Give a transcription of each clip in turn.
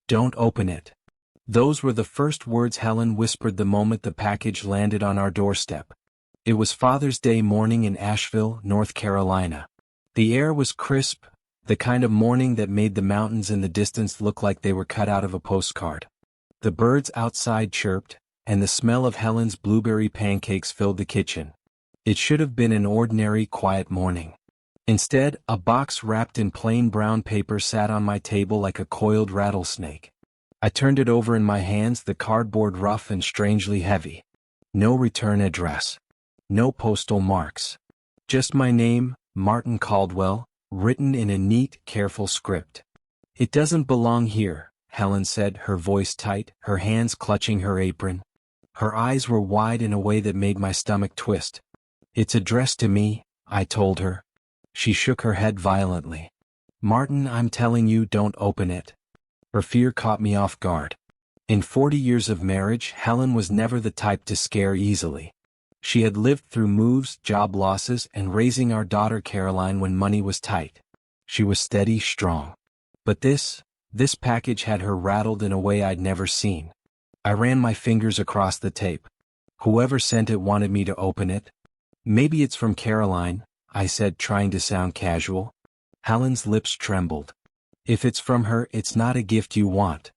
Don't open it. Those were the first words Helen whispered the moment the package landed on our doorstep. It was Father's Day morning in Asheville, North Carolina. The air was crisp, the kind of morning that made the mountains in the distance look like they were cut out of a postcard. The birds outside chirped, and the smell of Helen's blueberry pancakes filled the kitchen. It should have been an ordinary, quiet morning. Instead, a box wrapped in plain brown paper sat on my table like a coiled rattlesnake. I turned it over in my hands, the cardboard rough and strangely heavy. No return address. No postal marks. Just my name, Martin Caldwell, written in a neat, careful script. "It doesn't belong here," Helen said, her voice tight, her hands clutching her apron. Her eyes were wide in a way that made my stomach twist. "It's addressed to me," I told her. She shook her head violently. "Martin, I'm telling you, don't open it." Her fear caught me off guard. In 40 years of marriage, Helen was never the type to scare easily. She had lived through moves, job losses, and raising our daughter Caroline when money was tight. She was steady, strong. But this package had her rattled in a way I'd never seen. I ran my fingers across the tape. Whoever sent it wanted me to open it. "Maybe it's from Caroline," I said, trying to sound casual. Helen's lips trembled. "If it's from her, it's not a gift you want."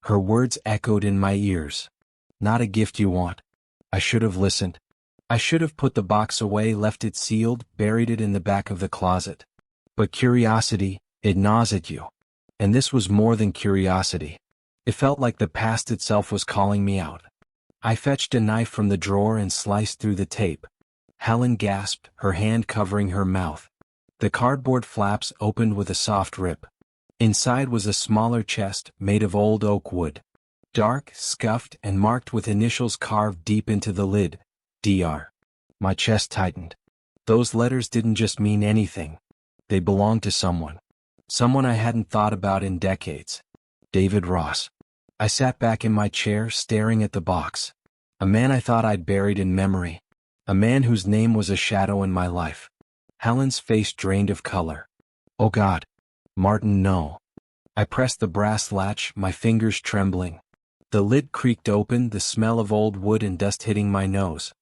Her words echoed in my ears. Not a gift you want. I should have listened. I should have put the box away, left it sealed, buried it in the back of the closet. But curiosity, it gnaws at you. And this was more than curiosity. It felt like the past itself was calling me out. I fetched a knife from the drawer and sliced through the tape. Helen gasped, her hand covering her mouth. The cardboard flaps opened with a soft rip. Inside was a smaller chest, made of old oak wood. Dark, scuffed, and marked with initials carved deep into the lid. Dr. My chest tightened. Those letters didn't just mean anything. They belonged to someone. Someone I hadn't thought about in decades. David Ross. I sat back in my chair, staring at the box. A man I thought I'd buried in memory. A man whose name was a shadow in my life. Helen's face drained of color. "Oh God. Martin, no." I pressed the brass latch, my fingers trembling. The lid creaked open, the smell of old wood and dust hitting my nose.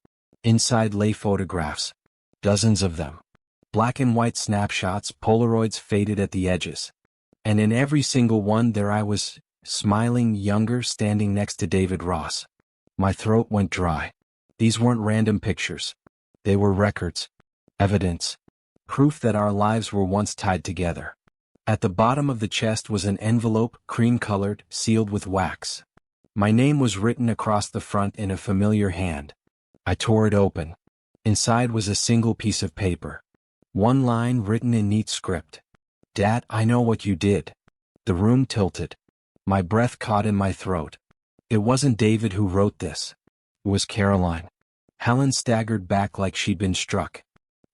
Inside lay photographs. Dozens of them. Black and white snapshots, Polaroids faded at the edges. And in every single one there I was, smiling, younger, standing next to David Ross. My throat went dry. These weren't random pictures. They were records. Evidence. Proof that our lives were once tied together. At the bottom of the chest was an envelope, cream-colored, sealed with wax. My name was written across the front in a familiar hand. I tore it open. Inside was a single piece of paper. One line written in neat script. "Dad, I know what you did." The room tilted. My breath caught in my throat. It wasn't David who wrote this. It was Caroline. Helen staggered back like she'd been struck.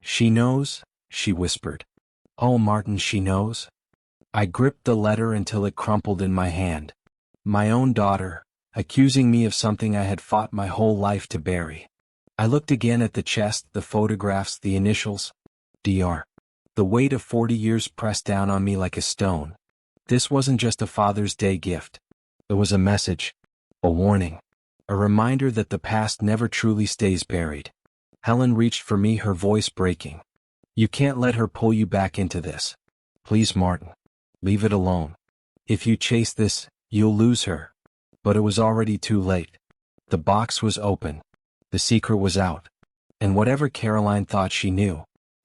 "She knows," she whispered. "Oh, Martin, she knows." I gripped the letter until it crumpled in my hand. My own daughter, accusing me of something I had fought my whole life to bury. I looked again at the chest, the photographs, the initials. Dr. The weight of 40 years pressed down on me like a stone. This wasn't just a Father's Day gift. It was a message. A warning. A reminder that the past never truly stays buried. Helen reached for me, her voice breaking. "You can't let her pull you back into this. Please, Martin. Leave it alone. If you chase this, you'll lose her." But it was already too late. The box was open. The secret was out. And whatever Caroline thought she knew,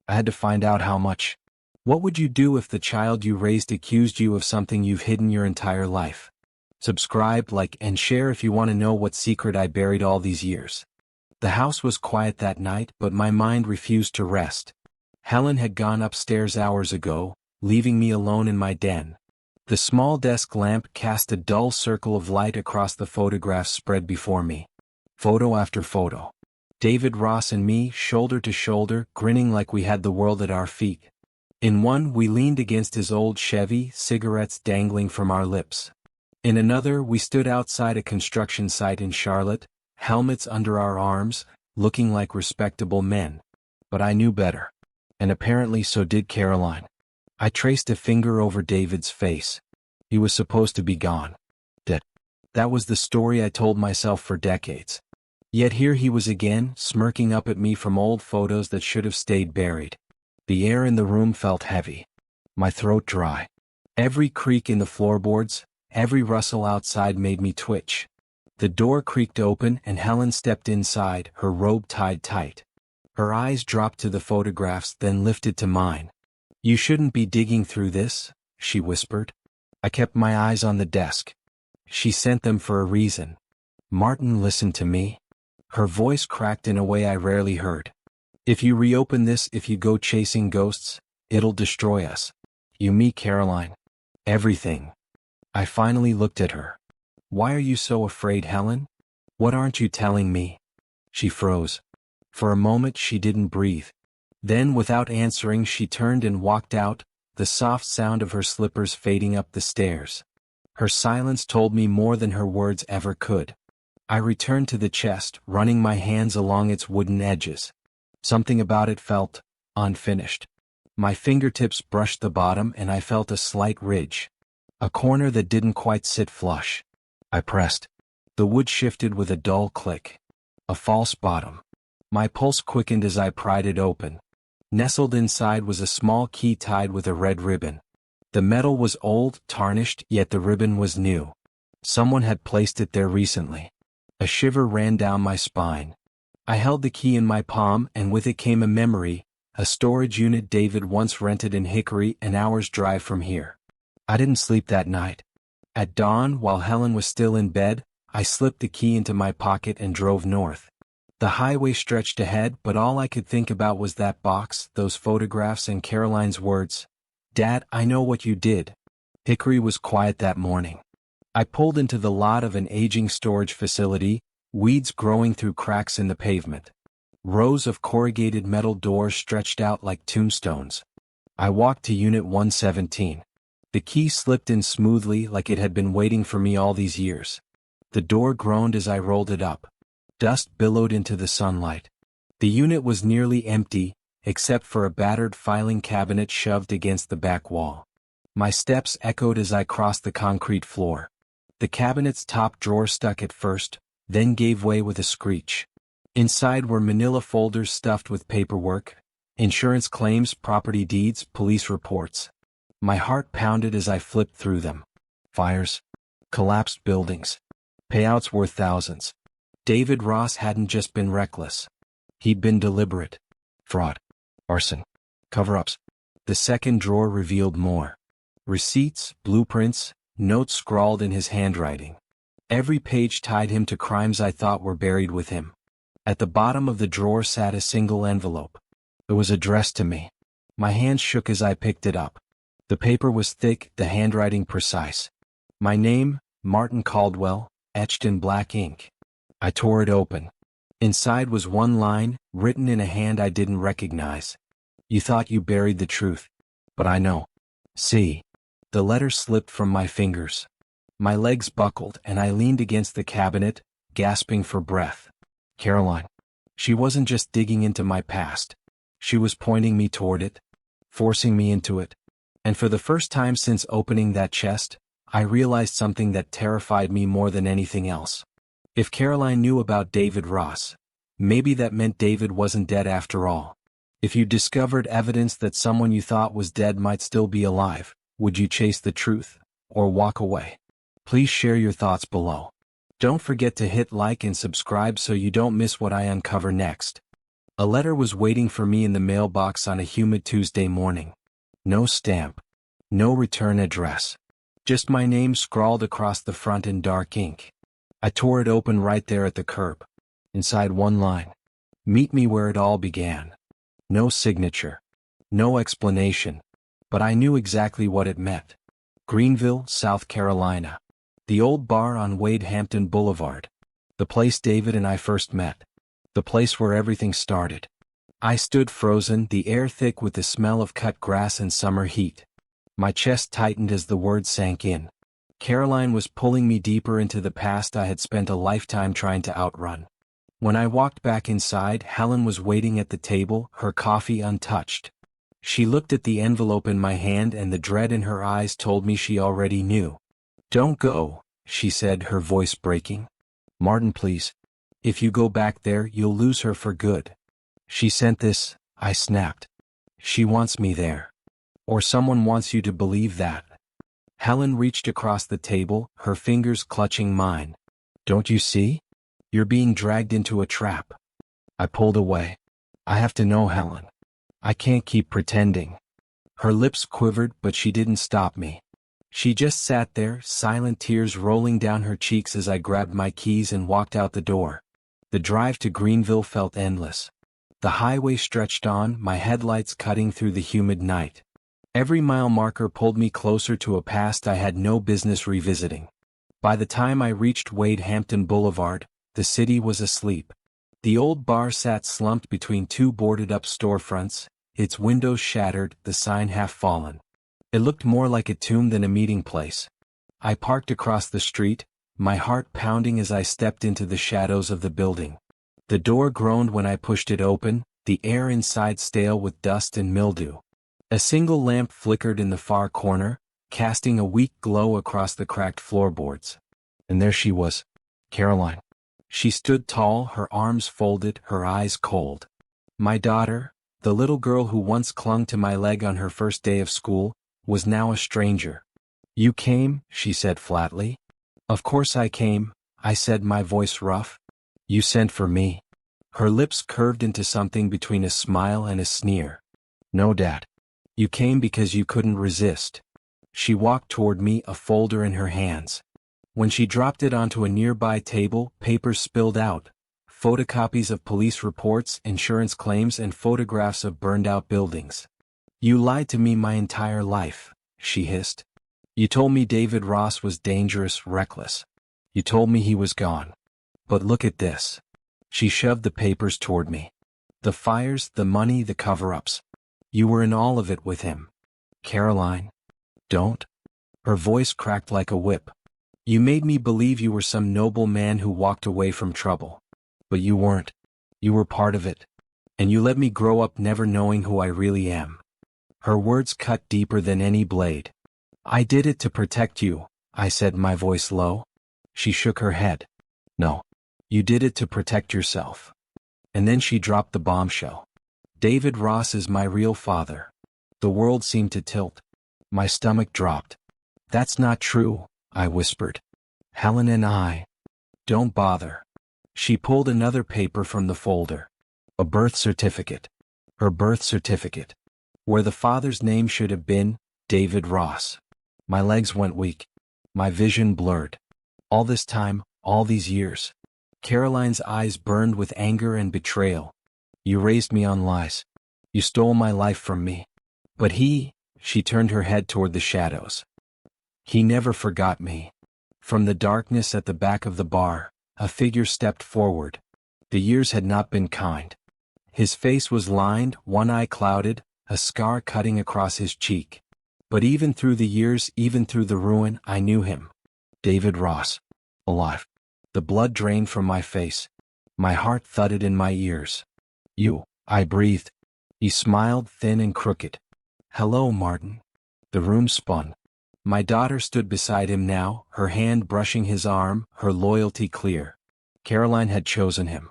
I had to find out how much. What would you do if the child you raised accused you of something you've hidden your entire life? Subscribe, like, and share if you want to know what secret I buried all these years. The house was quiet that night, but my mind refused to rest. Helen had gone upstairs hours ago, leaving me alone in my den. The small desk lamp cast a dull circle of light across the photographs spread before me. Photo after photo. David Ross and me, shoulder to shoulder, grinning like we had the world at our feet. In one, we leaned against his old Chevy, cigarettes dangling from our lips. In another, we stood outside a construction site in Charlotte, helmets under our arms, looking like respectable men. But I knew better. And apparently so did Caroline. I traced a finger over David's face. He was supposed to be gone. That was the story I told myself for decades. Yet here he was again, smirking up at me from old photos that should have stayed buried. The air in the room felt heavy. My throat dry. Every creak in the floorboards, every rustle outside made me twitch. The door creaked open and Helen stepped inside, her robe tied tight. Her eyes dropped to the photographs, then lifted to mine. "You shouldn't be digging through this," she whispered. I kept my eyes on the desk. "She sent them for a reason." Martin listened to me. Her voice cracked in a way I rarely heard. "If you reopen this, if you go chasing ghosts, it'll destroy us. You, me, Caroline. Everything." I finally looked at her. "Why are you so afraid, Helen? What aren't you telling me?" She froze. For a moment she didn't breathe. Then, without answering, she turned and walked out, the soft sound of her slippers fading up the stairs. Her silence told me more than her words ever could. I returned to the chest, running my hands along its wooden edges. Something about it felt unfinished. My fingertips brushed the bottom and I felt a slight ridge. A corner that didn't quite sit flush. I pressed. The wood shifted with a dull click. A false bottom. My pulse quickened as I pried it open. Nestled inside was a small key tied with a red ribbon. The metal was old, tarnished, yet the ribbon was new. Someone had placed it there recently. A shiver ran down my spine. I held the key in my palm, and with it came a memory, a storage unit David once rented in Hickory, an hour's drive from here. I didn't sleep that night. At dawn, while Helen was still in bed, I slipped the key into my pocket and drove north. The highway stretched ahead, but all I could think about was that box, those photographs, and Caroline's words. "Dad, I know what you did." Hickory was quiet that morning. I pulled into the lot of an aging storage facility, weeds growing through cracks in the pavement. Rows of corrugated metal doors stretched out like tombstones. I walked to Unit 117. The key slipped in smoothly, like it had been waiting for me all these years. The door groaned as I rolled it up. Dust billowed into the sunlight. The unit was nearly empty, except for a battered filing cabinet shoved against the back wall. My steps echoed as I crossed the concrete floor. The cabinet's top drawer stuck at first, then gave way with a screech. Inside were manila folders stuffed with paperwork, insurance claims, property deeds, police reports. My heart pounded as I flipped through them. Fires. Collapsed buildings. Payouts worth thousands. David Ross hadn't just been reckless. He'd been deliberate. Fraud. Arson. Cover-ups. The second drawer revealed more. Receipts, blueprints, notes scrawled in his handwriting. Every page tied him to crimes I thought were buried with him. At the bottom of the drawer sat a single envelope. It was addressed to me. My hands shook as I picked it up. The paper was thick, the handwriting precise. My name, Martin Caldwell, etched in black ink. I tore it open. Inside was one line, written in a hand I didn't recognize. "You thought you buried the truth. But I know. See." The letter slipped from my fingers. My legs buckled and I leaned against the cabinet, gasping for breath. Caroline. She wasn't just digging into my past. She was pointing me toward it, forcing me into it. And for the first time since opening that chest, I realized something that terrified me more than anything else. If Caroline knew about David Ross, maybe that meant David wasn't dead after all. If you discovered evidence that someone you thought was dead might still be alive, would you chase the truth, or walk away? Please share your thoughts below. Don't forget to hit like and subscribe so you don't miss what I uncover next. A letter was waiting for me in the mailbox on a humid Tuesday morning. No stamp. No return address. Just my name scrawled across the front in dark ink. I tore it open right there at the curb. Inside one line. Meet me where it all began. No signature. No explanation. But I knew exactly what it meant. Greenville, South Carolina. The old bar on Wade Hampton Boulevard. The place David and I first met. The place where everything started. I stood frozen, the air thick with the smell of cut grass and summer heat. My chest tightened as the words sank in. Caroline was pulling me deeper into the past I had spent a lifetime trying to outrun. When I walked back inside, Helen was waiting at the table, her coffee untouched. She looked at the envelope in my hand and the dread in her eyes told me she already knew. "Don't go," she said, her voice breaking. Martin, please. If you go back there, you'll lose her for good. She sent this, I snapped. She wants me there. Or someone wants you to believe that. Helen reached across the table, her fingers clutching mine. Don't you see? You're being dragged into a trap. I pulled away. I have to know, Helen. I can't keep pretending. Her lips quivered, but she didn't stop me. She just sat there, silent, tears rolling down her cheeks as I grabbed my keys and walked out the door. The drive to Greenville felt endless. The highway stretched on, my headlights cutting through the humid night. Every mile marker pulled me closer to a past I had no business revisiting. By the time I reached Wade Hampton Boulevard, the city was asleep. The old bar sat slumped between two boarded-up storefronts, its windows shattered, the sign half fallen. It looked more like a tomb than a meeting place. I parked across the street, my heart pounding as I stepped into the shadows of the building. The door groaned when I pushed it open, the air inside stale with dust and mildew. A single lamp flickered in the far corner, casting a weak glow across the cracked floorboards. And there she was, Caroline. She stood tall, her arms folded, her eyes cold. My daughter, the little girl who once clung to my leg on her first day of school, was now a stranger. You came, she said flatly. Of course I came, I said, my voice rough. You sent for me. Her lips curved into something between a smile and a sneer. No, Dad. You came because you couldn't resist. She walked toward me, a folder in her hands. When she dropped it onto a nearby table, papers spilled out. Photocopies of police reports, insurance claims, and photographs of burned-out buildings. You lied to me my entire life, she hissed. You told me David Ross was dangerous, reckless. You told me he was gone. But look at this. She shoved the papers toward me. The fires, the money, the cover-ups. You were in all of it with him. Caroline. Don't. Her voice cracked like a whip. You made me believe you were some noble man who walked away from trouble. But you weren't. You were part of it. And you let me grow up never knowing who I really am. Her words cut deeper than any blade. I did it to protect you, I said, my voice low. She shook her head. No. You did it to protect yourself. And then she dropped the bombshell. David Ross is my real father. The world seemed to tilt. My stomach dropped. That's not true, I whispered. Helen and I. Don't bother. She pulled another paper from the folder. A birth certificate. Her birth certificate. Where the father's name should have been, David Ross. My legs went weak. My vision blurred. All this time, all these years. Caroline's eyes burned with anger and betrayal. You raised me on lies. You stole my life from me. But she turned her head toward the shadows. He never forgot me. From the darkness at the back of the bar, a figure stepped forward. The years had not been kind. His face was lined, one eye clouded, a scar cutting across his cheek. But even through the years, even through the ruin, I knew him. David Ross. Alive. The blood drained from my face. My heart thudded in my ears. You, I breathed. He smiled, thin and crooked. Hello, Martin. The room spun. My daughter stood beside him now, her hand brushing his arm, her loyalty clear. Caroline had chosen him.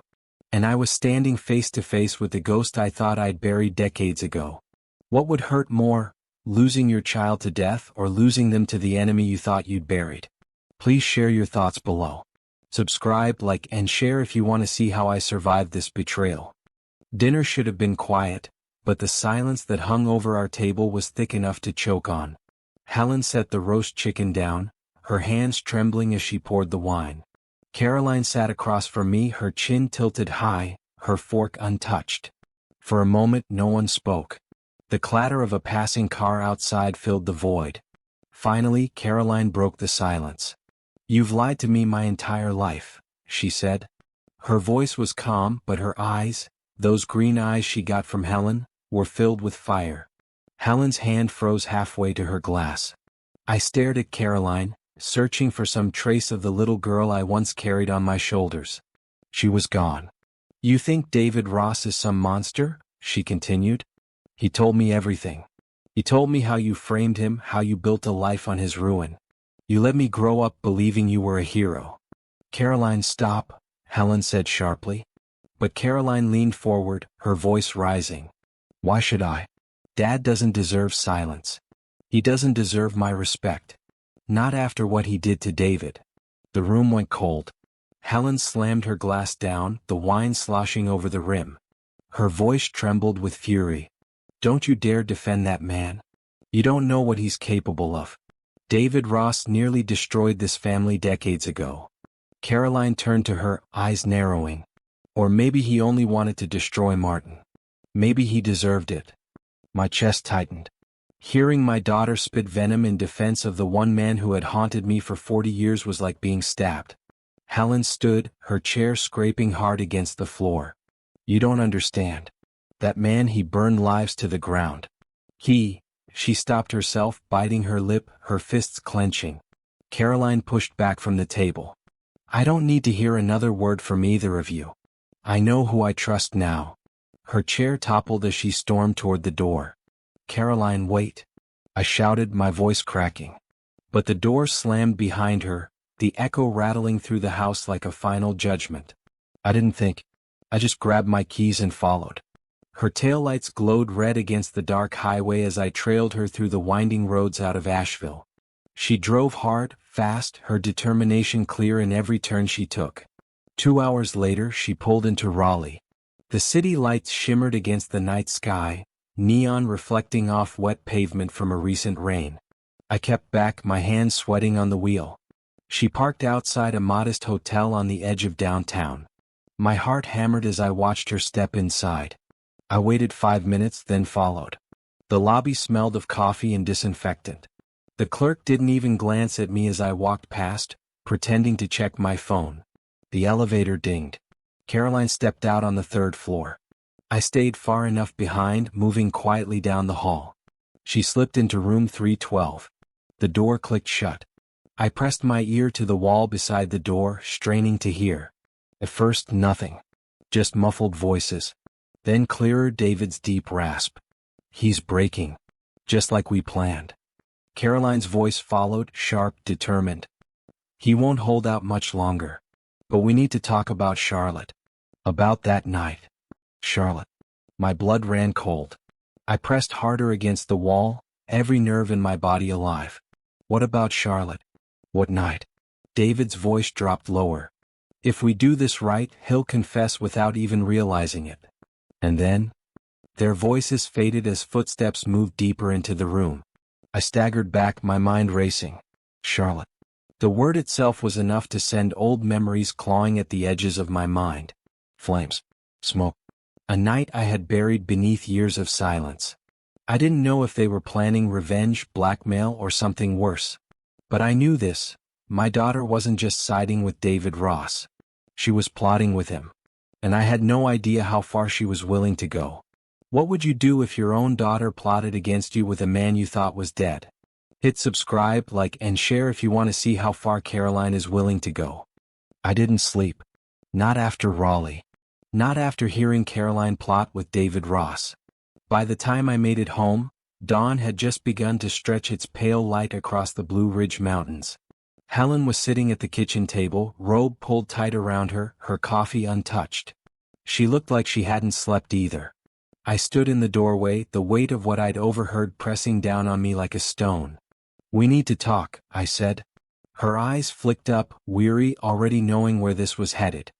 And I was standing face to face with the ghost I thought I'd buried decades ago. What would hurt more, losing your child to death or losing them to the enemy you thought you'd buried? Please share your thoughts below. Subscribe, like, and share if you want to see how I survived this betrayal. Dinner should have been quiet, but the silence that hung over our table was thick enough to choke on. Helen set the roast chicken down, her hands trembling as she poured the wine. Caroline sat across from me, her chin tilted high, her fork untouched. For a moment no one spoke. The clatter of a passing car outside filled the void. Finally, Caroline broke the silence. You've lied to me my entire life, she said. Her voice was calm, but her eyes, those green eyes she got from Helen, were filled with fire. Helen's hand froze halfway to her glass. I stared at Caroline, searching for some trace of the little girl I once carried on my shoulders. She was gone. You think David Ross is some monster? She continued. He told me everything. He told me how you framed him, how you built a life on his ruin. You let me grow up believing you were a hero. Caroline, stop, Helen said sharply. But Caroline leaned forward, her voice rising. Why should I? Dad doesn't deserve silence. He doesn't deserve my respect. Not after what he did to David. The room went cold. Helen slammed her glass down, the wine sloshing over the rim. Her voice trembled with fury. Don't you dare defend that man. You don't know what he's capable of. David Ross nearly destroyed this family decades ago. Caroline turned to her, eyes narrowing. Or maybe he only wanted to destroy Martin. Maybe he deserved it. My chest tightened. Hearing my daughter spit venom in defense of the one man who had haunted me for 40 years was like being stabbed. Helen stood, her chair scraping hard against the floor. You don't understand. That man, he burned lives to the ground. She stopped herself, biting her lip, her fists clenching. Caroline pushed back from the table. I don't need to hear another word from either of you. I know who I trust now. Her chair toppled as she stormed toward the door. Caroline, wait. I shouted, my voice cracking. But the door slammed behind her, the echo rattling through the house like a final judgment. I didn't think. I just grabbed my keys and followed. Her taillights glowed red against the dark highway as I trailed her through the winding roads out of Asheville. She drove hard, fast, her determination clear in every turn she took. 2 hours later, she pulled into Raleigh. The city lights shimmered against the night sky, neon reflecting off wet pavement from a recent rain. I kept back, my hands sweating on the wheel. She parked outside a modest hotel on the edge of downtown. My heart hammered as I watched her step inside. I waited 5 minutes, then followed. The lobby smelled of coffee and disinfectant. The clerk didn't even glance at me as I walked past, pretending to check my phone. The elevator dinged. Caroline stepped out on the 3rd floor. I stayed far enough behind, moving quietly down the hall. She slipped into room 312. The door clicked shut. I pressed my ear to the wall beside the door, straining to hear. At first, nothing. Just muffled voices. Then clearer, David's deep rasp. He's breaking. Just like we planned. Caroline's voice followed, sharp, determined. He won't hold out much longer. But we need to talk about Charlotte. About that night. Charlotte. My blood ran cold. I pressed harder against the wall, every nerve in my body alive. What about Charlotte? What night? David's voice dropped lower. If we do this right, he'll confess without even realizing it. And then? Their voices faded as footsteps moved deeper into the room. I staggered back, my mind racing. Charlotte. The word itself was enough to send old memories clawing at the edges of my mind. Flames. Smoke. A night I had buried beneath years of silence. I didn't know if they were planning revenge, blackmail, or something worse. But I knew this. My daughter wasn't just siding with David Ross. She was plotting with him. And I had no idea how far she was willing to go. What would you do if your own daughter plotted against you with a man you thought was dead? Hit subscribe, like, and share if you want to see how far Caroline is willing to go. I didn't sleep. Not after Raleigh. Not after hearing Caroline plot with David Ross. By the time I made it home, dawn had just begun to stretch its pale light across the Blue Ridge Mountains. Helen was sitting at the kitchen table, robe pulled tight around her, her coffee untouched. She looked like she hadn't slept either. I stood in the doorway, the weight of what I'd overheard pressing down on me like a stone. We need to talk, I said. Her eyes flicked up, weary, already knowing where this was headed.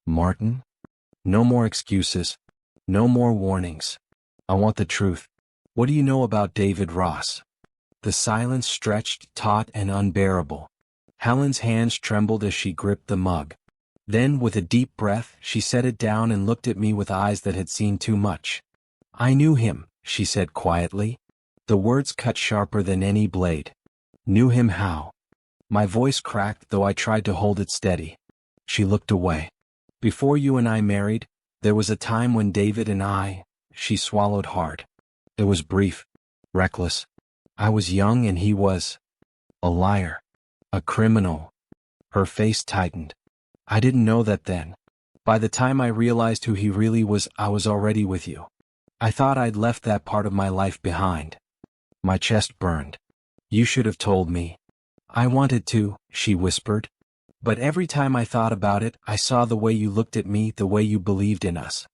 Martin? No more excuses. No more warnings. I want the truth. What do you know about David Ross? The silence stretched, taut and unbearable. Helen's hands trembled as she gripped the mug. Then, with a deep breath, she set it down and looked at me with eyes that had seen too much. I knew him, she said quietly. The words cut sharper than any blade. Knew him how? My voice cracked, though I tried to hold it steady. She looked away. Before you and I married, there was a time when David and I, she swallowed hard. It was brief, reckless. I was young and he was a liar, a criminal. Her face tightened. I didn't know that then. By the time I realized who he really was, I was already with you. I thought I'd left that part of my life behind. My chest burned. You should have told me. I wanted to, she whispered. But every time I thought about it, I saw the way you looked at me, the way you believed in us.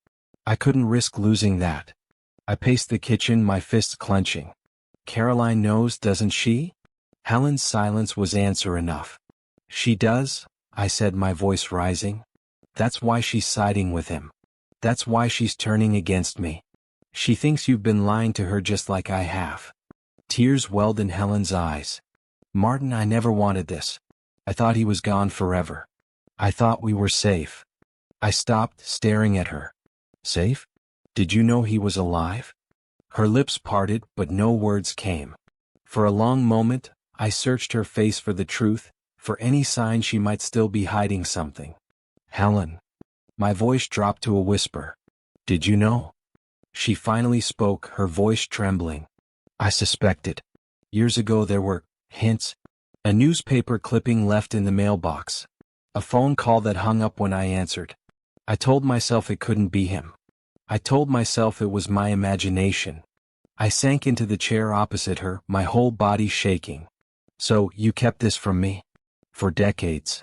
I couldn't risk losing that. I paced the kitchen, my fists clenching. Caroline knows, doesn't she? Helen's silence was answer enough. She does, I said, my voice rising. That's why she's siding with him. That's why she's turning against me. She thinks you've been lying to her just like I have. Tears welled in Helen's eyes. Martin, I never wanted this. I thought he was gone forever. I thought we were safe. I stopped, staring at her. Safe? Did you know he was alive? Her lips parted, but no words came. For a long moment, I searched her face for the truth, for any sign she might still be hiding something. Helen. My voice dropped to a whisper. Did you know? She finally spoke, her voice trembling. I suspected. Years ago there were hints. A newspaper clipping left in the mailbox. A phone call that hung up when I answered. I told myself it couldn't be him. I told myself it was my imagination. I sank into the chair opposite her, my whole body shaking. So, you kept this from me? For decades.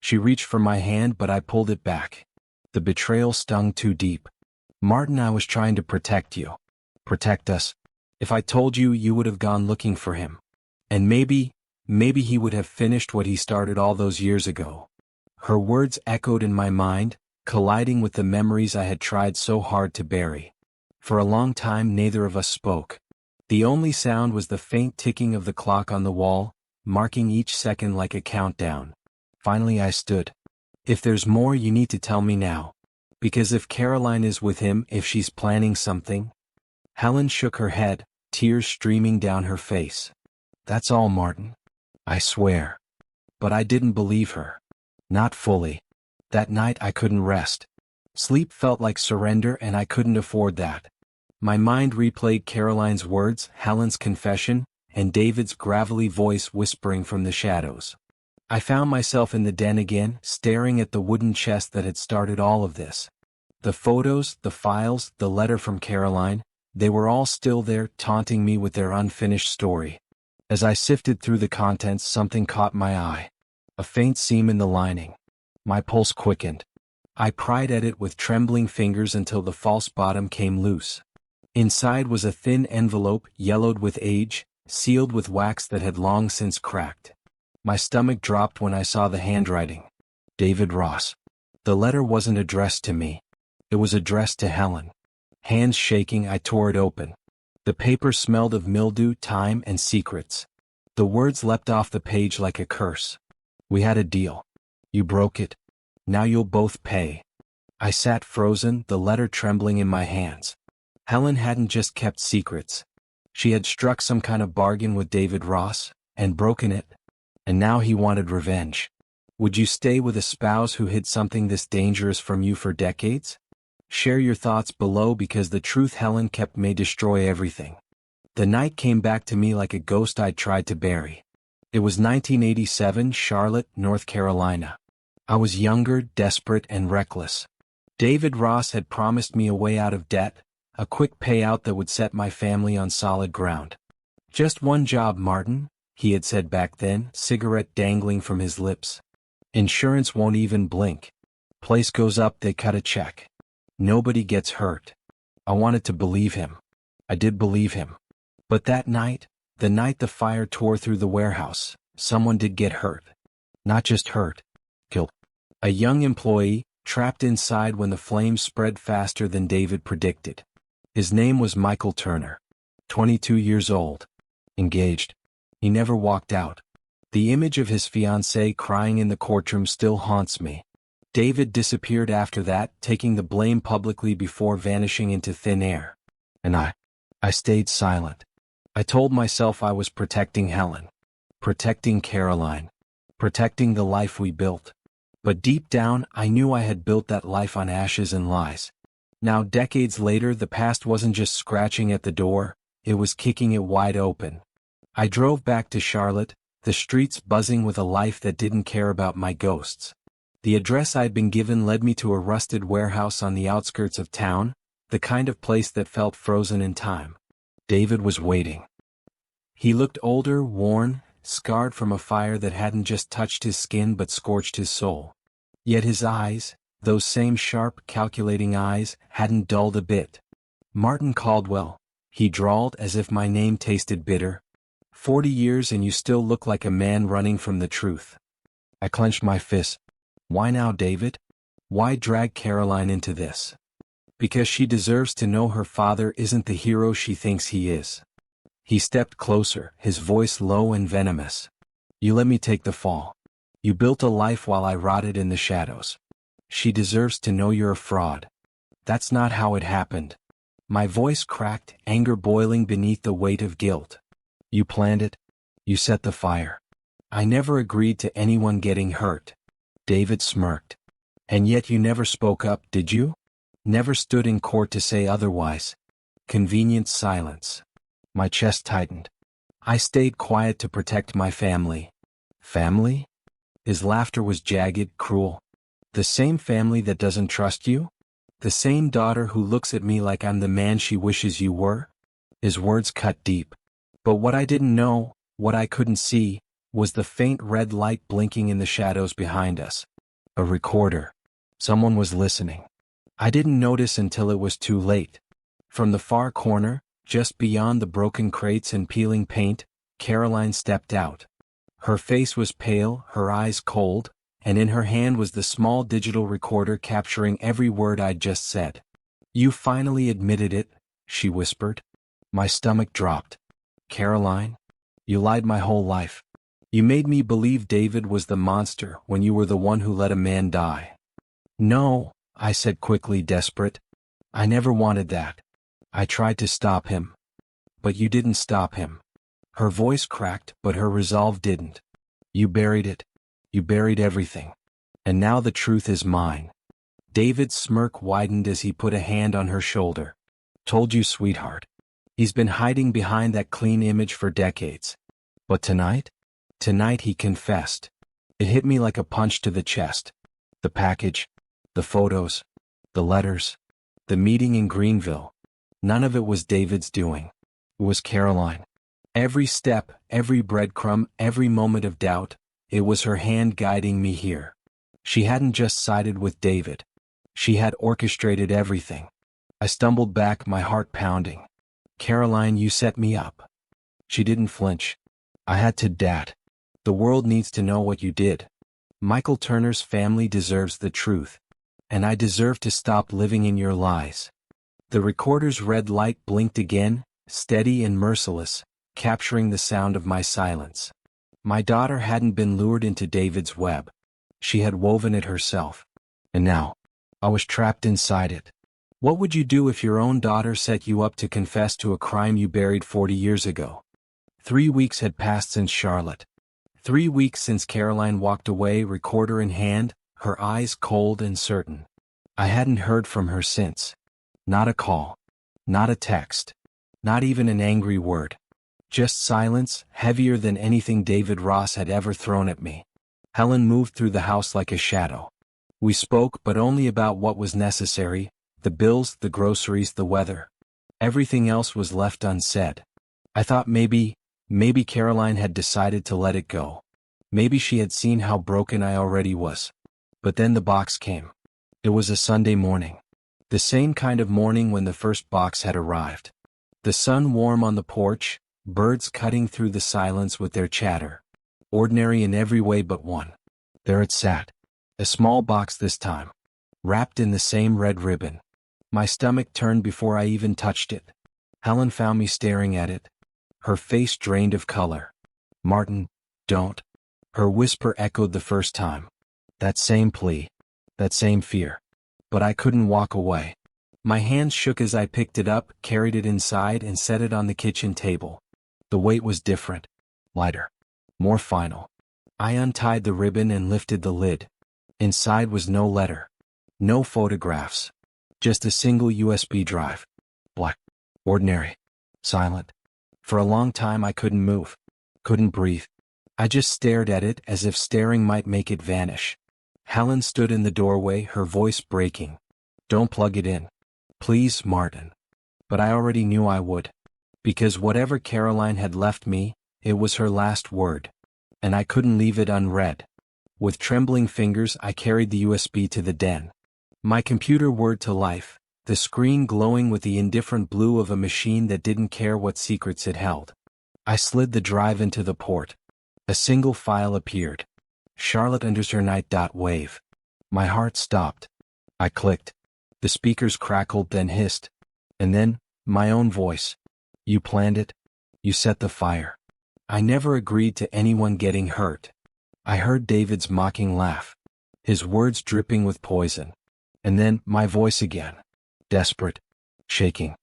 She reached for my hand, but I pulled it back. The betrayal stung too deep. Martin, I was trying to protect you. Protect us. If I told you, you would have gone looking for him. And maybe he would have finished what he started all those years ago. Her words echoed in my mind, colliding with the memories I had tried so hard to bury. For a long time neither of us spoke. The only sound was the faint ticking of the clock on the wall, marking each second like a countdown. Finally I stood. If there's more, you need to tell me now. Because if Caroline is with him, if she's planning something. Helen shook her head, tears streaming down her face. That's all, Martin. I swear. But I didn't believe her. Not fully. That night I couldn't rest. Sleep felt like surrender, and I couldn't afford that. My mind replayed Caroline's words, Helen's confession, and David's gravelly voice whispering from the shadows. I found myself in the den again, staring at the wooden chest that had started all of this. The photos, the files, the letter from Caroline, they were all still there, taunting me with their unfinished story. As I sifted through the contents, something caught my eye. A faint seam in the lining. My pulse quickened. I pried at it with trembling fingers until the false bottom came loose. Inside was a thin envelope, yellowed with age, sealed with wax that had long since cracked. My stomach dropped when I saw the handwriting. David Ross. The letter wasn't addressed to me. It was addressed to Helen. Hands shaking, I tore it open. The paper smelled of mildew, time, and secrets. The words leapt off the page like a curse. We had a deal. You broke it. Now you'll both pay. I sat frozen, the letter trembling in my hands. Helen hadn't just kept secrets. She had struck some kind of bargain with David Ross, and broken it. And now he wanted revenge. Would you stay with a spouse who hid something this dangerous from you for decades? Share your thoughts below, because the truth Helen kept may destroy everything. The night came back to me like a ghost I'd tried to bury. It was 1987, Charlotte, North Carolina. I was younger, desperate, and reckless. David Ross had promised me a way out of debt, a quick payout that would set my family on solid ground. Just one job, Martin, he had said back then, cigarette dangling from his lips. Insurance won't even blink. Place goes up, they cut a check. Nobody gets hurt. I wanted to believe him. I did believe him. But that night, the night the fire tore through the warehouse, someone did get hurt. Not just hurt. Killed. A young employee, trapped inside when the flames spread faster than David predicted. His name was Michael Turner. 22 years old. Engaged. He never walked out. The image of his fiancée crying in the courtroom still haunts me. David disappeared after that, taking the blame publicly before vanishing into thin air. And I stayed silent. I told myself I was protecting Helen. Protecting Caroline. Protecting the life we built. But deep down, I knew I had built that life on ashes and lies. Now, decades later, the past wasn't just scratching at the door, it was kicking it wide open. I drove back to Charlotte, the streets buzzing with a life that didn't care about my ghosts. The address I'd been given led me to a rusted warehouse on the outskirts of town, the kind of place that felt frozen in time. David was waiting. He looked older, worn, scarred from a fire that hadn't just touched his skin but scorched his soul. Yet his eyes, those same sharp, calculating eyes, hadn't dulled a bit. "Martin Caldwell," he drawled as if my name tasted bitter. "40 years and you still look like a man running from the truth." I clenched my fist. Why now, David? Why drag Caroline into this? Because she deserves to know her father isn't the hero she thinks he is. He stepped closer, his voice low and venomous. "You let me take the fall. You built a life while I rotted in the shadows. She deserves to know you're a fraud. That's not how it happened." My voice cracked, anger boiling beneath the weight of guilt. "You planned it. You set the fire. I never agreed to anyone getting hurt." David smirked. "And yet you never spoke up, did you? Never stood in court to say otherwise." Convenient silence. My chest tightened. "I stayed quiet to protect my family." "Family?" His laughter was jagged, cruel. "The same family that doesn't trust you? The same daughter who looks at me like I'm the man she wishes you were?" His words cut deep. But what I didn't know, what I couldn't see, was the faint red light blinking in the shadows behind us. A recorder. Someone was listening. I didn't notice until it was too late. From the far corner, just beyond the broken crates and peeling paint, Caroline stepped out. Her face was pale, her eyes cold, and in her hand was the small digital recorder capturing every word I'd just said. "You finally admitted it," she whispered. My stomach dropped. "Caroline, you lied my whole life. You made me believe David was the monster when you were the one who let a man die." "No," I said quickly, desperate. "I never wanted that. I tried to stop him. But you didn't stop him." Her voice cracked, but her resolve didn't. "You buried it. You buried everything. And now the truth is mine." David's smirk widened as he put a hand on her shoulder. "Told you, sweetheart. He's been hiding behind that clean image for decades. But tonight? Tonight he confessed." It hit me like a punch to the chest. The package, the photos, the letters, the meeting in Greenville. None of it was David's doing. It was Caroline. Every step, every breadcrumb, every moment of doubt, it was her hand guiding me here. She hadn't just sided with David. She had orchestrated everything. I stumbled back, my heart pounding. "Caroline, you set me up." She didn't flinch. "I had to, Dad. The world needs to know what you did. Michael Turner's family deserves the truth. And I deserve to stop living in your lies." The recorder's red light blinked again, steady and merciless, capturing the sound of my silence. My daughter hadn't been lured into David's web. She had woven it herself. And now, I was trapped inside it. What would you do if your own daughter set you up to confess to a crime you buried 40 years ago? 3 weeks had passed since Charlotte. 3 weeks since Caroline walked away, recorder in hand, her eyes cold and certain. I hadn't heard from her since. Not a call. Not a text. Not even an angry word. Just silence, heavier than anything David Ross had ever thrown at me. Helen moved through the house like a shadow. We spoke, but only about what was necessary: the bills, the groceries, the weather. Everything else was left unsaid. I thought maybe Caroline had decided to let it go. Maybe she had seen how broken I already was. But then the box came. It was a Sunday morning. The same kind of morning when the first box had arrived. The sun warm on the porch, birds cutting through the silence with their chatter. Ordinary in every way but one. There it sat. A small box this time. Wrapped in the same red ribbon. My stomach turned before I even touched it. Helen found me staring at it. Her face drained of color. "Martin, don't." Her whisper echoed the first time. That same plea. That same fear. But I couldn't walk away. My hands shook as I picked it up, carried it inside, and set it on the kitchen table. The weight was different. Lighter. More final. I untied the ribbon and lifted the lid. Inside was no letter. No photographs. Just a single USB drive. Black. Ordinary. Silent. For a long time I couldn't move. Couldn't breathe. I just stared at it as if staring might make it vanish. Helen stood in the doorway, her voice breaking. "Don't plug it in. Please, Martin." But I already knew I would. Because whatever Caroline had left me, it was her last word. and I couldn't leave it unread. With trembling fingers I carried the USB to the den. My computer whirred to life, the screen glowing with the indifferent blue of a machine that didn't care what secrets it held. I slid the drive into the port. A single file appeared. Charlotte_night.wave. My heart stopped. I clicked. The speakers crackled, then hissed. And then, my own voice. You planned it. You set the fire. I never agreed to anyone getting hurt. I heard David's mocking laugh, his words dripping with poison. And then, my voice again. Desperate. Shaking.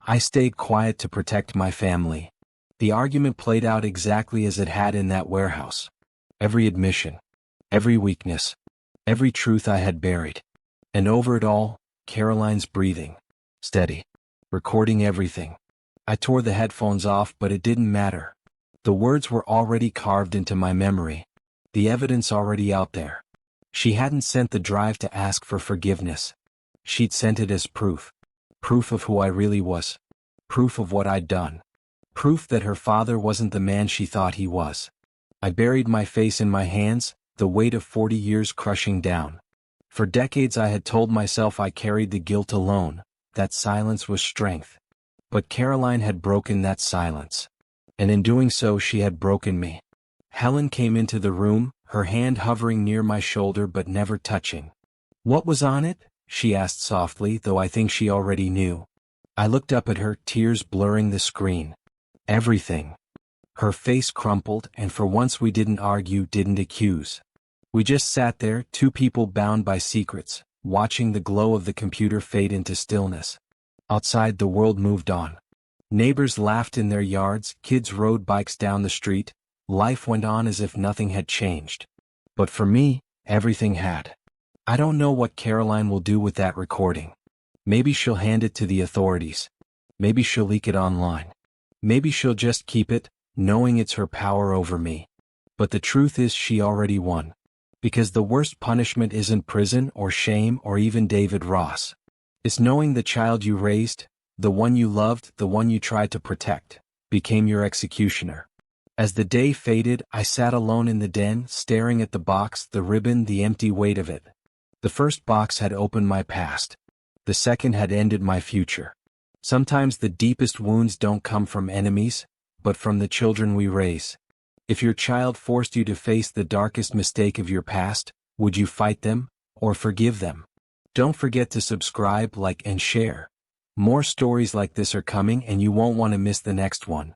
I stayed quiet to protect my family. The argument played out exactly as it had in that warehouse. Every admission. Every weakness. Every truth I had buried. And over it all, Caroline's breathing. Steady. Recording everything. I tore the headphones off, but it didn't matter. The words were already carved into my memory. The evidence already out there. She hadn't sent the drive to ask for forgiveness. She'd sent it as proof. Proof of who I really was. Proof of what I'd done. Proof that her father wasn't the man she thought he was. I buried my face in my hands, the weight of 40 years crushing down. For decades I had told myself I carried the guilt alone, that silence was strength. But Caroline had broken that silence. And in doing so she had broken me. Helen came into the room, her hand hovering near my shoulder but never touching. "What was on it?" she asked softly, though I think she already knew. I looked up at her, tears blurring the screen. Everything. Her face crumpled, and for once we didn't argue, didn't accuse. We just sat there, two people bound by secrets, watching the glow of the computer fade into stillness. Outside, the world moved on. Neighbors laughed in their yards, kids rode bikes down the street. Life went on as if nothing had changed. But for me, everything had. I don't know what Caroline will do with that recording. Maybe she'll hand it to the authorities. Maybe she'll leak it online. Maybe she'll just keep it, knowing it's her power over me. But the truth is she already won. Because the worst punishment isn't prison or shame or even David Ross. It's knowing the child you raised, the one you loved, the one you tried to protect, became your executioner. As the day faded, I sat alone in the den, staring at the box, the ribbon, the empty weight of it. The first box had opened my past. The second had ended my future. Sometimes the deepest wounds don't come from enemies, but from the children we raise. If your child forced you to face the darkest mistake of your past, would you fight them, or forgive them? Don't forget to subscribe, like, and share. More stories like this are coming and you won't want to miss the next one.